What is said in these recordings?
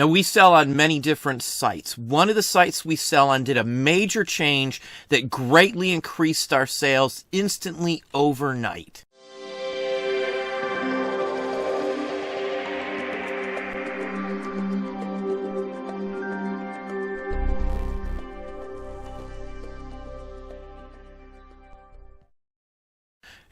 Now, we sell on many different sites. One of the sites we sell on did a major change that greatly increased our sales instantly overnight.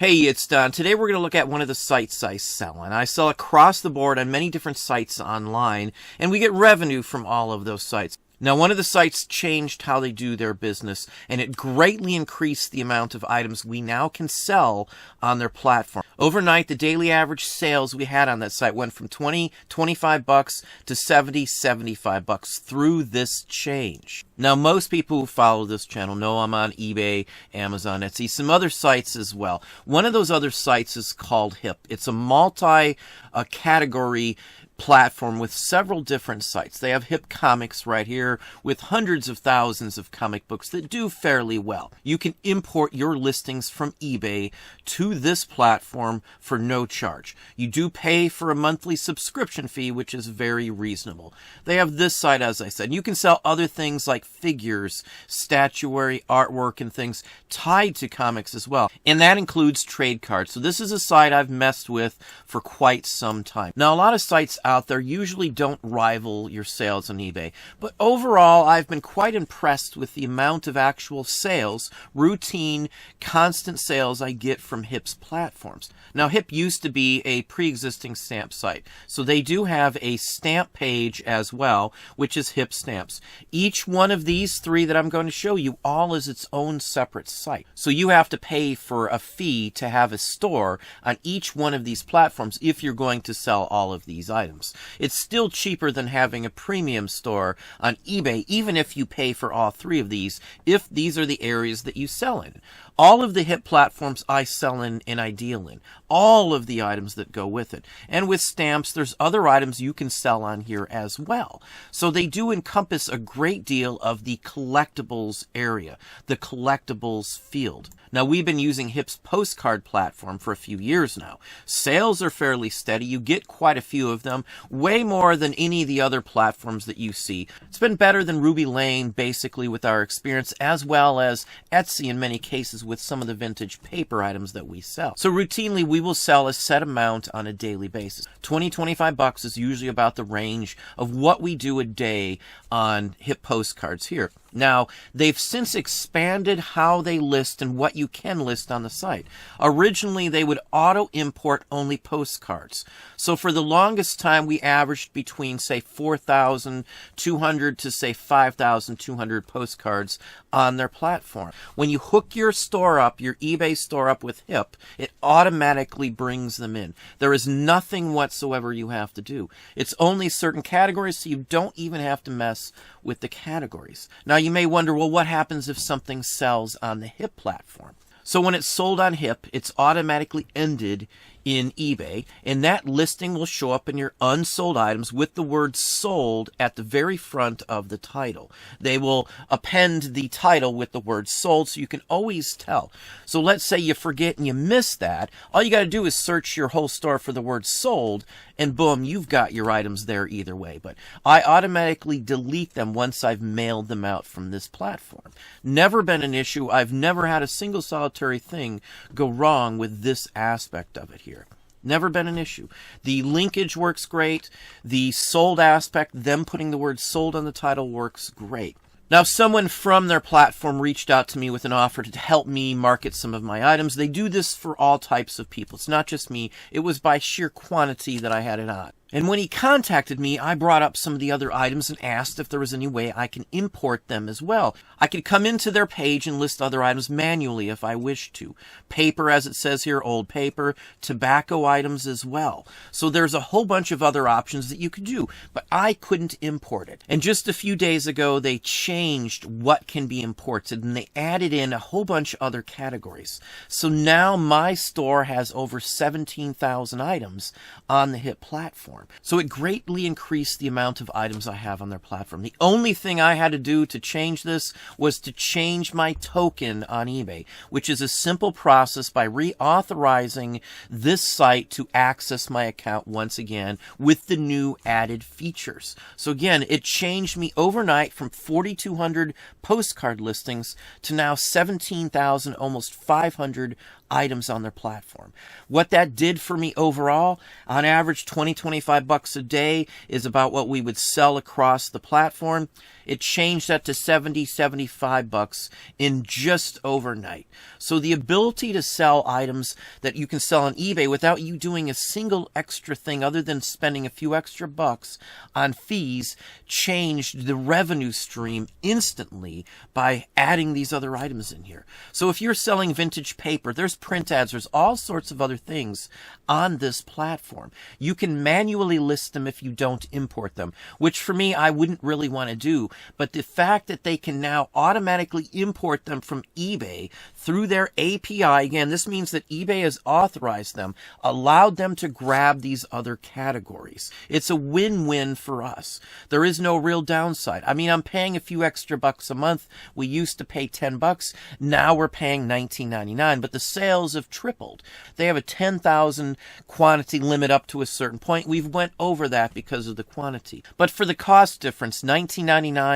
Hey, it's Don. Today we're going to look at one of the sites I sell on. I sell across the board on many different sites online, and we get revenue from all of those sites. Now, one of the sites changed how they do their business, and it greatly increased the amount of items we now can sell on their platform. Overnight, the daily average sales we had on that site went from $20, $25 to $70, $75 through this change. Now, most people who follow this channel know I'm on eBay, Amazon, Etsy, some other sites as well. One of those other sites is called HIP. It's a multi-category platform with several different sites. They have Hip Comics right here with hundreds of thousands of comic books that do fairly well. You can import your listings from eBay to this platform for no charge. You do pay for a monthly subscription fee, which is very reasonable. They have this site, as I said. You can sell other things like figures, statuary, artwork, and things tied to comics as well. And that includes trade cards. So this is a site I've messed with for quite some time. Now, a lot of sites out there usually don't rival your sales on eBay, but overall I've been quite impressed with the amount of actual sales, routine, constant sales I get from HIP's platforms. Now, HIP used to be a pre-existing stamp site, so they do have a stamp page as well, which is HIP Stamps. Each one of these three that I'm going to show you all is its own separate site. So you have to pay for a fee to have a store on each one of these platforms if you're going to sell all of these items. It's still cheaper than having a premium store on eBay, even if you pay for all three of these, if these are the areas that you sell in. All of the HIP platforms I sell in and I deal in. All of the items that go with it. And with stamps, there's other items you can sell on here as well. So they do encompass a great deal of the collectibles area, the collectibles field. Now, we've been using HIP's postcard platform for a few years now. Sales are fairly steady. You get quite a few of them, way more than any of the other platforms that you see. It's been better than Ruby Lane, basically, with our experience, as well as Etsy in many cases with some of the vintage paper items that we sell. So routinely, we will sell a set amount on a daily basis. $20, $25 is usually about the range of what we do a day on HIP postcards here. Now, they've since expanded how they list and what you can list on the site. Originally, they would auto-import only postcards. So for the longest time, we averaged between, say, 4,200 to, say, 5,200 postcards on their platform. When you hook your store up, your eBay store up with HIP, it automatically brings them in. There is nothing whatsoever you have to do. It's only certain categories, so you don't even have to mess with the categories. Now, you may wonder, well, what happens if something sells on the HIP platform? So when it's sold on HIP, it's automatically ended in eBay, and that listing will show up in your unsold items with the word sold at the very front of the title. They will append the title with the word sold so you can always tell. So let's say you forget and you miss that. All you got to do is search your whole store for the word sold, and boom, you've got your items there either way. But I automatically delete them once I've mailed them out from this platform. Never been an issue. I've never had a single solitary thing go wrong with this aspect of it here. Never been an issue. The linkage works great. The sold aspect, them putting the word sold on the title, works great. Now, someone from their platform reached out to me with an offer to help me market some of my items. They do this for all types of people. It's not just me. It was by sheer quantity that I had it on. And when he contacted me, I brought up some of the other items and asked if there was any way I can import them as well. I could come into their page and list other items manually if I wished to. Paper, as it says here, old paper, tobacco items as well. So there's a whole bunch of other options that you could do, but I couldn't import it. And just a few days ago, they changed what can be imported, and they added in a whole bunch of other categories. So now my store has over 17,000 items on the HIP platform. platform. So it greatly increased the amount of items I have on their platform. The only thing I had to do to change this was to change my token on eBay, which is a simple process by reauthorizing this site to access my account once again with the new added features. So again, it changed me overnight from 4,200 postcard listings to now 17,000, almost 500 items on their platform. What that did for me overall, on average 25 bucks a day is about what we would sell across the platform. It changed that to 75 bucks in just overnight. So the ability to sell items that you can sell on eBay without you doing a single extra thing other than spending a few extra bucks on fees changed the revenue stream instantly by adding these other items in here. So if you're selling vintage paper, there's print ads, there's all sorts of other things on this platform. You can manually list them if you don't import them, which for me, I wouldn't really want to do. But the fact that they can now automatically import them from eBay through their API, again, this means that eBay has authorized them, allowed them to grab these other categories. It's a win-win for us. There is no real downside. I mean, I'm paying a few extra bucks a month. We used to pay 10 bucks. Now we're paying $19.99, but the sales have tripled. They have a 10,000 quantity limit up to a certain point. We've went over that because of the quantity. But for the cost difference, $19.99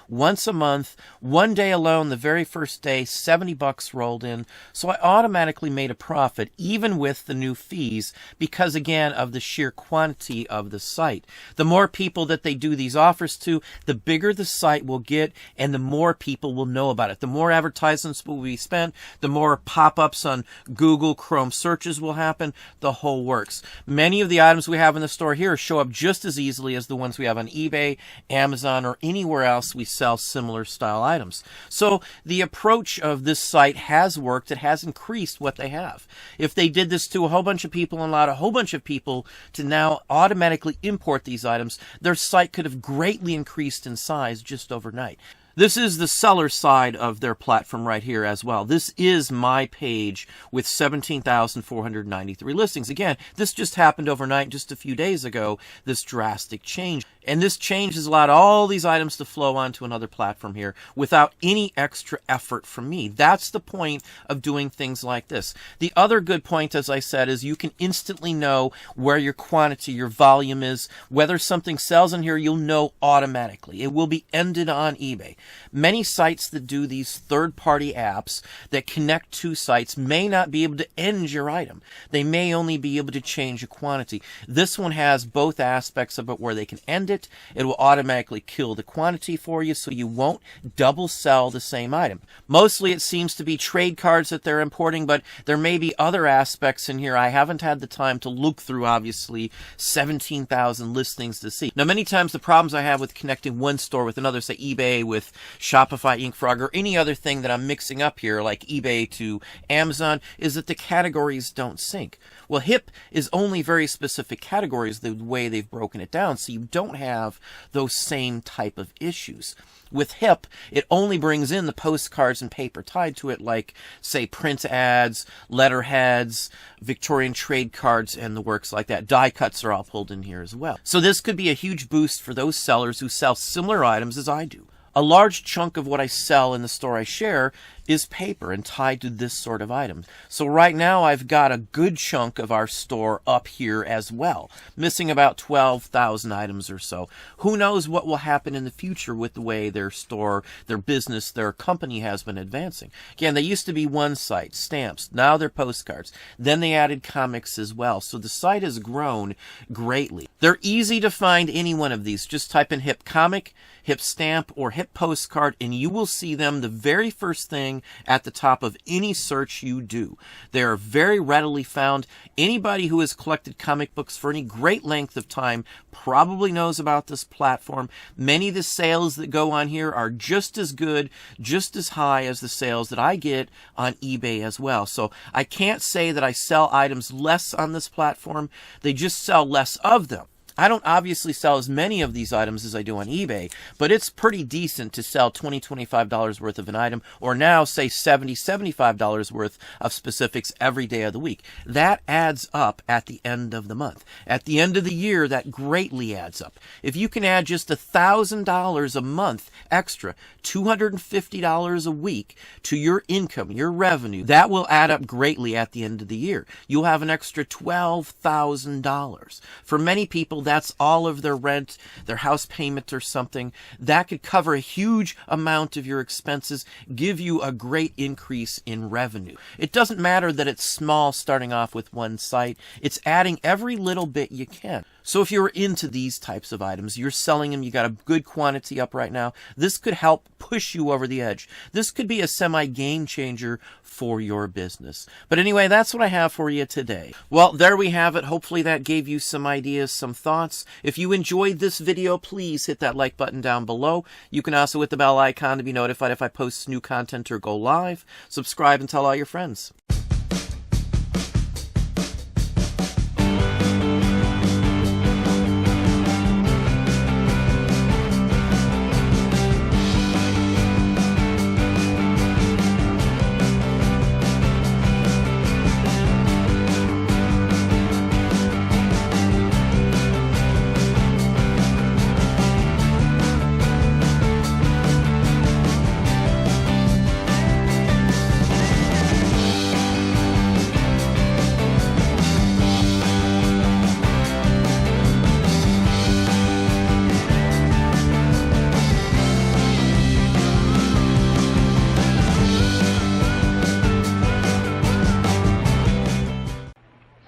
once a month, one day alone, the very first day, 70 bucks rolled in. So I automatically made a profit even with the new fees because, again, of the sheer quantity of the site. The more people that they do these offers to, the bigger the site will get and the more people will know about it. The more advertisements will be spent, the more pop-ups on Google, Chrome searches will happen, the whole works. Many of the items we have in the store here show up just as easily as the ones we have on eBay, Amazon, or anywhere else we sell similar style items. So the approach of this site has worked. It has increased what they have. If they did this to a whole bunch of people and allowed a whole bunch of people to now automatically import these items, their site could have greatly increased in size just overnight. This is the seller side of their platform right here as well. This is my page with 17,493 listings. Again, this just happened overnight just a few days ago, this drastic change. And this change has allowed all these items to flow onto another platform here without any extra effort from me. That's the point of doing things like this. The other good point, as I said, is you can instantly know where your quantity, your volume is. Whether something sells in here, you'll know automatically. It will be ended on eBay. Many sites that do these third-party apps that connect to sites may not be able to end your item. They may only be able to change a quantity. This one has both aspects of it where they can end it. It will automatically kill the quantity for you so you won't double sell the same item. Mostly it seems to be trade cards that they're importing, but there may be other aspects in here. I haven't had the time to look through, obviously, 17,000 listings to see. Now, many times the problems I have with connecting one store with another, say eBay with Shopify, InkFrog, or any other thing that I'm mixing up here, like eBay to Amazon, is that the categories don't sync. Well, HIP is only very specific categories the way they've broken it down, so you don't have those same type of issues. With HIP, it only brings in the postcards and paper tied to it, like, say, print ads, letterheads, Victorian trade cards, and the works like that. Die cuts are all pulled in here as well. So this could be a huge boost for those sellers who sell similar items as I do. A large chunk of what I sell in the store I share is paper and tied to this sort of item. So right now I've got a good chunk of our store up here as well, missing about 12,000 items or so. Who knows what will happen in the future with the way their store, their business, their company has been advancing. Again, they used to be one site, stamps. Now they're postcards. Then they added comics as well. So the site has grown greatly. They're easy to find, any one of these. Just type in HIP comic, HIP stamp, or HIP postcard, and you will see them the very first thing at the top of any search you do. They are very readily found. Anybody who has collected comic books for any great length of time probably knows about this platform. Many of the sales that go on here are just as good, just as high as the sales that I get on eBay as well. So I can't say that I sell items less on this platform. They just sell less of them. I don't obviously sell as many of these items as I do on eBay, but it's pretty decent to sell $20, $25 worth of an item, or now say $70, $75 worth of specifics every day of the week. That adds up at the end of the month. At the end of the year, that greatly adds up. If you can add just $1,000 a month extra, $250 a week to your income, your revenue, that will add up greatly at the end of the year. You'll have an extra $12,000. For many people, that's all of their rent, their house payment or something. That could cover a huge amount of your expenses, give you a great increase in revenue. It doesn't matter that it's small starting off with one site. It's adding every little bit you can. So if you're into these types of items, you're selling them, you got a good quantity up right now, this could help push you over the edge. This could be a semi-game changer for your business. But anyway, that's what I have for you today. Well, there we have it. Hopefully that gave you some ideas, some thoughts. If you enjoyed this video, please hit that like button down below. You can also hit the bell icon to be notified if I post new content or go live. Subscribe and tell all your friends.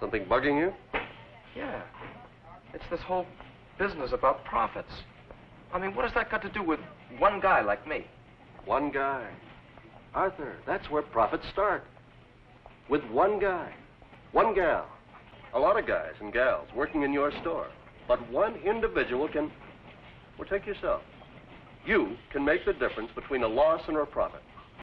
Something bugging you? Yeah. It's this whole business about profits. I mean, what has that got to do with one guy like me? One guy. Arthur, that's where profits start. With one guy. One gal. A lot of guys and gals working in your store. But one individual can... Well, take yourself. You can make the difference between a loss and a profit.